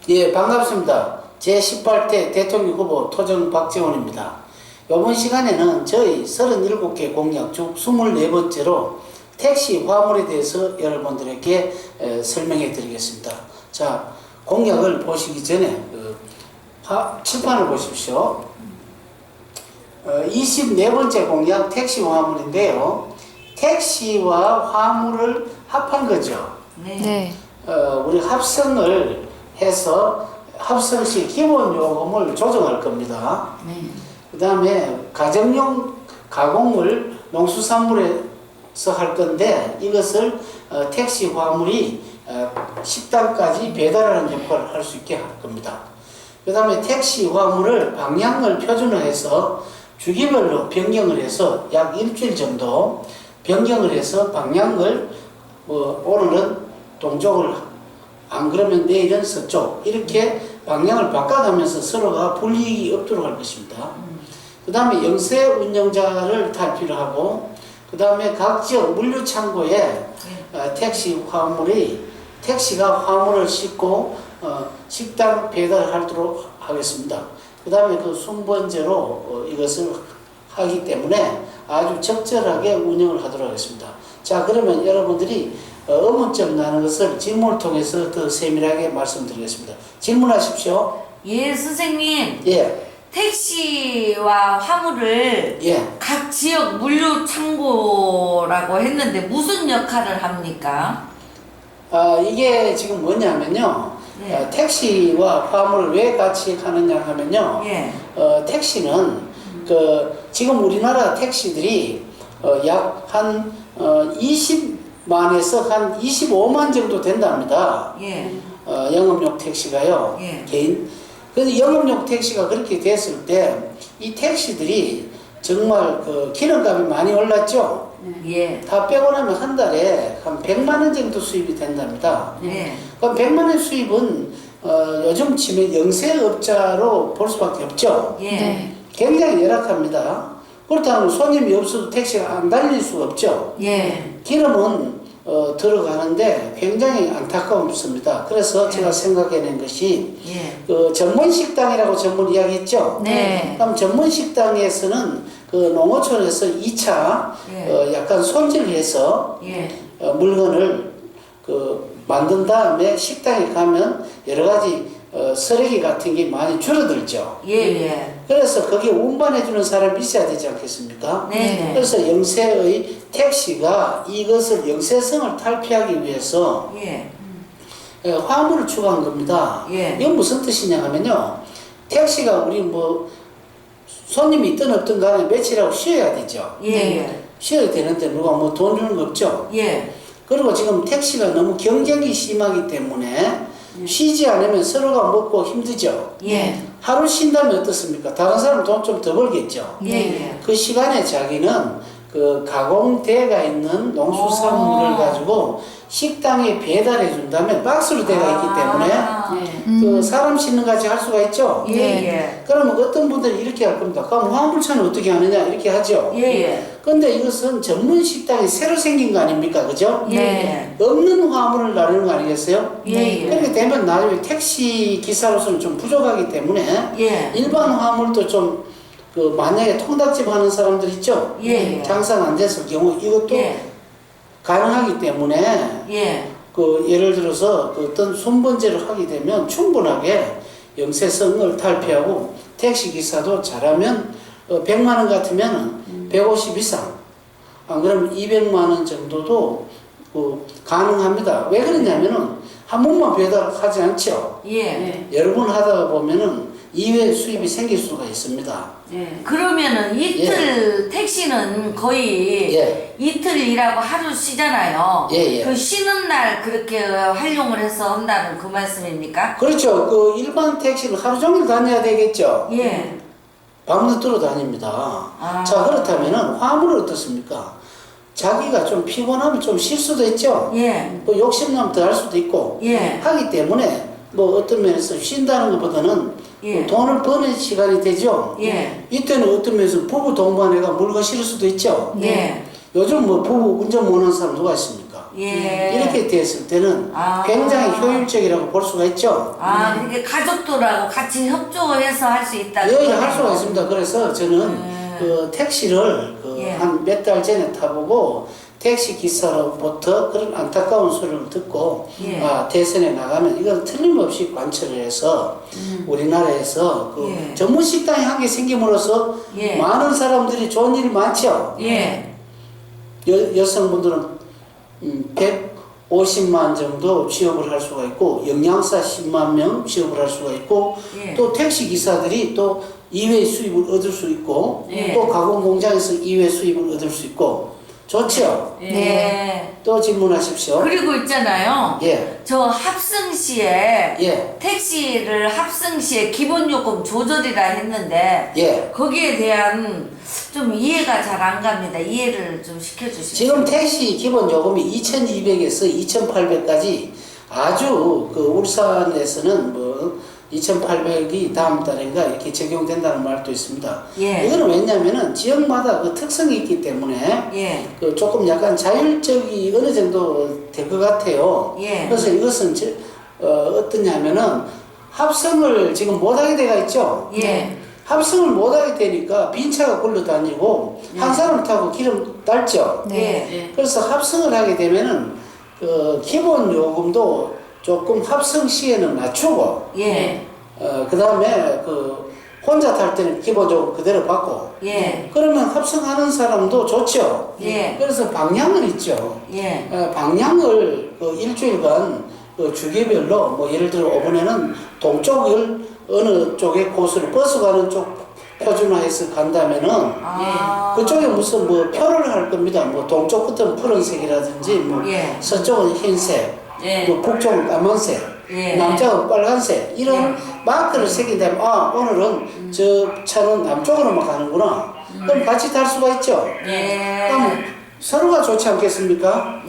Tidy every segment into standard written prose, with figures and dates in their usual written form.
예, 반갑습니다. 제18대 대통령 후보 토정 박재원입니다. 이번 시간에는 저희 37개 공약 중 24번째로 택시 화물에 대해서 여러분들에게 설명해 드리겠습니다. 자, 공약을 보시기 전에 칠판을 보십시오. 24번째 공약 택시 화물인데요. 택시와 화물을 합한 거죠. 네. 우리 합성을 해서 합성 시 기본 요금을 조정할 겁니다. 그 다음에 가정용 가공을 농수산물에서 할 건데 이것을 택시 화물이 식당까지 배달하는 역할을 할 수 있게 할 겁니다. 그 다음에 택시 화물을 방향을 표준화해서 주기별로 변경을 해서 약 일주일 정도 변경을 해서 방향을 오늘은 동쪽을 안 그러면 내일은 서쪽 이렇게 방향을 바꿔가면서 서로가 불이익이 없도록 할 것입니다. 그 다음에 영세 운영자를 탈피를 하고 그 다음에 각 지역 물류창고에 택시가 화물을 싣고 식당 배달하도록 하겠습니다. 그 다음에 그 순번제로 이것을 하기 때문에 아주 적절하게 운영을 하도록 하겠습니다. 자, 그러면 여러분들이 의문점 나는 것을 질문을 통해서 더 세밀하게 말씀드리겠습니다. 질문하십시오. 예, 선생님. 예. 택시와 화물을 각 지역 물류 창고라고 했는데 무슨 역할을 합니까? 이게 지금 뭐냐면요. 택시와 화물을 왜 같이 하느냐 하면요. 택시는 지금 우리나라 택시들이 약 한 20만에서 한 25만 정도 된답니다. 영업용 택시가요. 개인. 그래서 영업용 택시가 그렇게 됐을 때 이 택시들이 정말 기름값이 많이 올랐죠. 다 빼고 나면 한 달에 한 100만 원 정도 수입이 된답니다. 그럼 100만 원 수입은 요즘 치면 영세업자로 볼 수밖에 없죠. 굉장히 열악합니다. 그렇다면 손님이 없어도 택시가 안 달릴 수가 없죠. 기름은 들어가는데 굉장히 안타까움습니다. 그래서 제가 생각해낸 것이 전문 식당이라고 전문 이야기했죠. 그럼 전문 식당에서는 농어촌에서 2차 약간 손질을 해서 물건을 만든 다음에 식당에 가면 여러 가지 쓰레기 같은 게 많이 줄어들죠. 그래서 거기에 운반해주는 사람이 있어야 되지 않겠습니까? 그래서 영세의 택시가 이것을 영세성을 탈피하기 위해서 화물을 추가한 겁니다. 이건 무슨 뜻이냐 하면요. 택시가 우리 손님이 있든 없든 간에 며칠하고 쉬어야 되죠. 쉬어야 되는데 누가 돈 주는 거 없죠. 그리고 지금 택시가 너무 경쟁이 심하기 때문에 쉬지 않으면 서로가 먹고 힘들죠. 하루 쉰다면 어떻습니까? 다른 사람 돈 좀 더 벌겠죠. 그 시간에 자기는 가공대가 있는 농수산물을 가지고 식당에 배달해 준다면 박스로 되어 있기 때문에 사람 싣는 같이 할 수가 있죠. 그러면 어떤 분들이 이렇게 할 겁니다. 그럼 화물차는 어떻게 하느냐 이렇게 하죠. 근데 이것은 전문 식당이 새로 생긴 거 아닙니까? 그죠? 없는 화물을 나르는 거 아니겠어요? 그렇게 되면 나중에 택시 기사로서는 좀 부족하기 때문에 일반 화물도 좀 만약에 통닭집 하는 사람들 있죠? 장사가 안 됐을 경우 이것도 가능하기 때문에 예를 들어서 어떤 손번제를 하게 되면 충분하게 영세성을 탈피하고 택시 기사도 잘하면 100만 원 같으면 150 이상 안 그러면 200만 원 정도도 가능합니다. 왜 그러냐면은 한 번만 배달하지 않죠. 여러 번 하다 보면은 이외 수입이 생길 수가 있습니다. 그러면은 이틀 택시는 거의 이틀 일하고 하루 쉬잖아요. 그 쉬는 날 그렇게 활용을 해서 한다는 그 말씀입니까? 그렇죠. 일반 택시는 하루 종일 다녀야 되겠죠. 밤늦도록 다닙니다. 자, 그렇다면은 화물은 어떻습니까? 자기가 좀 피곤하면 좀 쉴 수도 있죠. 욕심나면 더 할 수도 있고 하기 때문에 어떤 면에서 쉰다는 것보다는 돈을 버는 시간이 되죠. 이때는 어떤 면에서 부부 동반해가 물건 실을 수도 있죠. 요즘 부부 운전 못하는 사람 누가 있습니까? 이렇게 됐을 때는 굉장히 효율적이라고 볼 수가 있죠. 그러니까 가족들하고 같이 협조해서 할 수 있다. 예, 할 수가 있습니다. 그래서 저는 그 택시를 한 몇 달 전에 타보고 택시 기사로부터 그런 안타까운 소리를 듣고 대선에 나가면 이건 틀림없이 관철을 해서 우리나라에서 그 전문 식당이 한 개 생김으로써 많은 사람들이 좋은 일이 많죠. 여성분들은 150만 정도 취업을 할 수가 있고 영양사 10만 명 취업을 할 수가 있고 또 택시 기사들이 또 이외 수입을 얻을 수 있고 또 가공 공장에서 이외 수입을 얻을 수 있고 좋죠? 네. 또 질문하십시오. 그리고 있잖아요. 저 합승시에 택시를 합승시에 기본요금 조절이라 했는데 거기에 대한 좀 이해가 잘 안 갑니다. 이해를 좀 시켜주시죠. 지금 택시 기본 요금이 2,200에서 2,800까지 아주 그 울산에서는 뭐 2,800이 다음 달인가 이렇게 적용된다는 말도 있습니다. 이거는 왜냐면은 지역마다 그 특성이 있기 때문에 그 조금 약간 자율적이 어느 정도 될 것 같아요. 그래서 이것은 어떠냐면은 합성을 지금 못하게 돼가 있죠. 합성을 못하게 되니까 빈 차가 굴러다니고 한 사람 타고 기름 딸죠. 그래서 합성을 하게 되면은 그 기본 요금도 조금 합성 시에는 낮추고, 그 다음에 그 혼자 탈 때는 기본적으로 그대로 받고, 그러면 합성하는 사람도 좋죠. 그래서 방향은 있죠. 방향을 그 일주일간 그 주기별로 뭐 예를 들어 이번에는 동쪽을 어느 쪽에 코스를 버스 가는 쪽 표준화해서 간다면은 그쪽에 무슨 뭐 표를 할 겁니다. 뭐 동쪽부터는 푸른색이라든지 뭐 서쪽은 흰색. 또 북쪽은 까만색, 남쪽은 빨간색 이런 마크를 새긴 다음에 오늘은 저 차는 남쪽으로만 가는구나. 그럼 같이 탈 수가 있죠. 그럼 서로가 좋지 않겠습니까?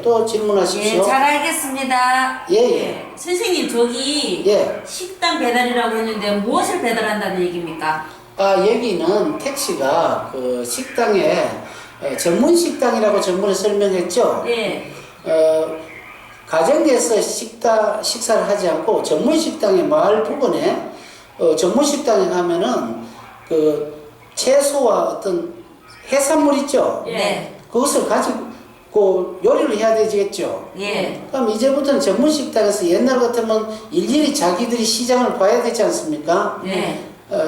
또 질문하십시오. 잘 알겠습니다. 선생님 저기 식당 배달이라고 했는데 무엇을 배달한다는 얘기입니까? 여기는 택시가 그 식당에 전문 식당이라고 전문에 설명했죠. 가정에서 식사를 하지 않고 전문 식당의 마을 부근에 전문 식당에 가면은 그 채소와 어떤 해산물 있죠. 그것을 가지고 요리를 해야 되겠죠. 그럼 이제부터는 전문 식당에서 옛날 같으면 일일이 자기들이 시장을 봐야 되지 않습니까?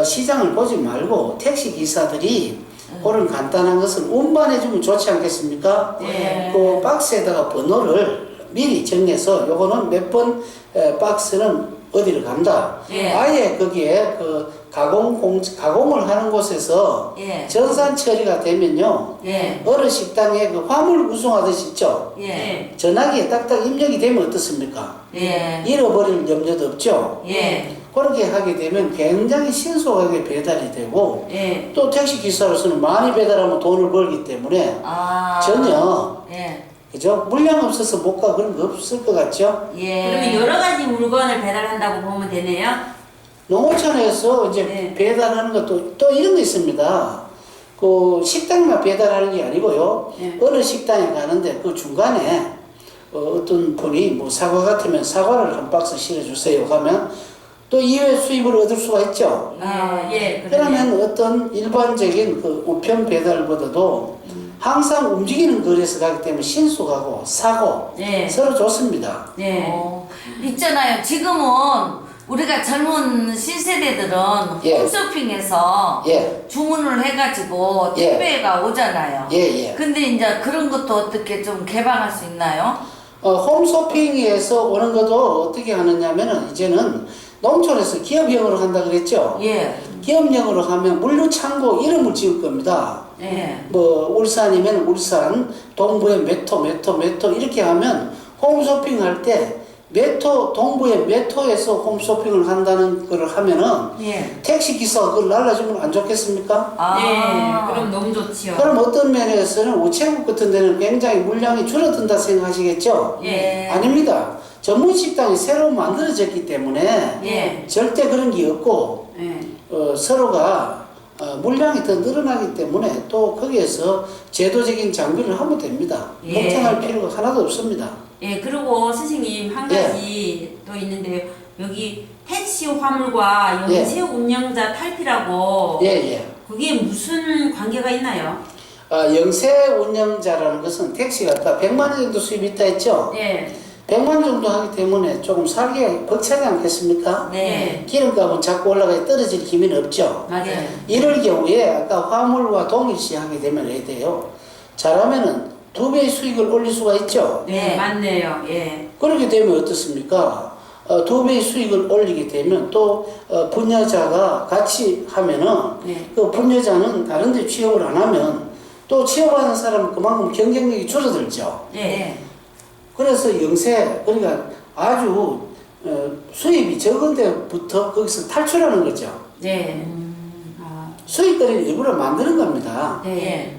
시장을 보지 말고 택시 기사들이 그런 간단한 것은 운반해주면 좋지 않겠습니까? 그 박스에다가 번호를 미리 정해서 요거는 몇 번 박스는 어디를 간다. 아예 거기에 그 가공을 하는 곳에서 전산 처리가 되면요. 어느 식당에 그 화물 구송하듯이 있죠. 전화기에 딱딱 입력이 되면 어떻습니까? 잃어버릴 염려도 없죠. 그렇게 하게 되면 굉장히 신속하게 배달이 되고 또 택시 기사로서는 많이 배달하면 돈을 벌기 때문에 전혀 그죠? 물량 없어서 못 가 그런 거 없을 것 같죠? 그러면 여러 가지 물건을 배달한다고 보면 되네요? 농어촌에서 이제 배달하는 것도 또 이런 거 있습니다. 그 식당만 배달하는 게 아니고요. 어느 식당에 가는데 그 중간에 어떤 분이 뭐 사과 같으면 사과를 한 박스 실어주세요 하면 또 이외 수입을 얻을 수가 있죠. 그러면 어떤 일반적인 그 우편 배달보다도 항상 움직이는 거리에서 가기 때문에 신속하고 사고 서로 좋습니다. 있잖아요. 지금은 우리가 젊은 신세대들은 홈쇼핑에서 주문을 해가지고 택배가 오잖아요. 근데 이제 그런 것도 어떻게 좀 개방할 수 있나요? 홈쇼핑에서 오는 것도 어떻게 하느냐면은 이제는 농촌에서 기업형으로 한다 그랬죠? 기업형으로 하면 물류창고 이름을 지을 겁니다. 뭐 울산이면 울산, 동부에 몇 호 이렇게 하면 홈쇼핑 할 때 몇 호, 동부의 몇 호에서 홈쇼핑을 한다는 걸 하면은 택시 기사가 그걸 날라주면 안 좋겠습니까? 그럼 너무 좋지요. 그럼 어떤 면에서는 우체국 같은 데는 굉장히 물량이 줄어든다 생각하시겠죠? 아닙니다. 전문 식당이 새로 만들어졌기 때문에 절대 그런 게 없고 서로가 물량이 더 늘어나기 때문에 또 거기에서 제도적인 장비를 하면 됩니다. 예. 걱정할 필요가 하나도 없습니다. 예, 그리고 선생님 한 가지 또 있는데요. 여기 택시 화물과 영세 운영자 탈피라고 그게 무슨 관계가 있나요? 영세 운영자라는 것은 택시가 딱 100만 원 정도 수입이 있다 했죠? 네. 100만 원 정도 하기 때문에 조금 살기가 벅차지 않겠습니까? 네. 기름값은 자꾸 올라가 떨어질 기미는 없죠? 맞아요. 이럴 경우에 아까 화물과 동일시 하게 되면 해야 돼요. 잘하면은 2배의 수익을 올릴 수가 있죠? 네, 맞네요. 예. 그렇게 되면 어떻습니까? 2배의 수익을 올리게 되면 또 분여자가 같이 하면은 그 분여자는 다른 데 취업을 안 하면 또 취업하는 사람은 그만큼 경쟁력이 줄어들죠. 네. 그래서 영세, 그러니까 아주 수입이 적은 데부터 거기서 탈출하는 거죠. 네. 수익거리를 일부러 만드는 겁니다. 네.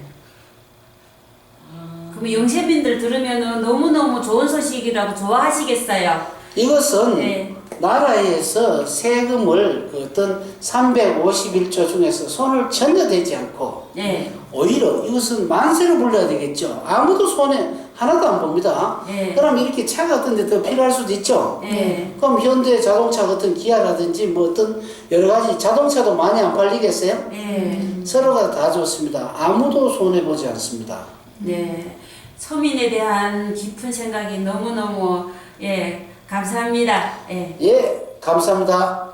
그럼 영세민들 들으면은 너무너무 좋은 소식이라고 좋아하시겠어요? 이것은 나라에서 세금을 그 어떤 351조 중에서 손을 전혀 대지 않고 오히려 이것은 만세로 불러야 되겠죠. 아무도 손에 하나도 안 봅니다. 그럼 이렇게 차 같은 데 더 필요할 수도 있죠. 그럼 현대 자동차 같은 기아라든지 뭐 어떤 여러 가지 자동차도 많이 안 팔리겠어요? 서로가 다 좋습니다. 아무도 손해 보지 않습니다. 네. 서민에 대한 깊은 생각이 너무너무 감사합니다. 예, 감사합니다.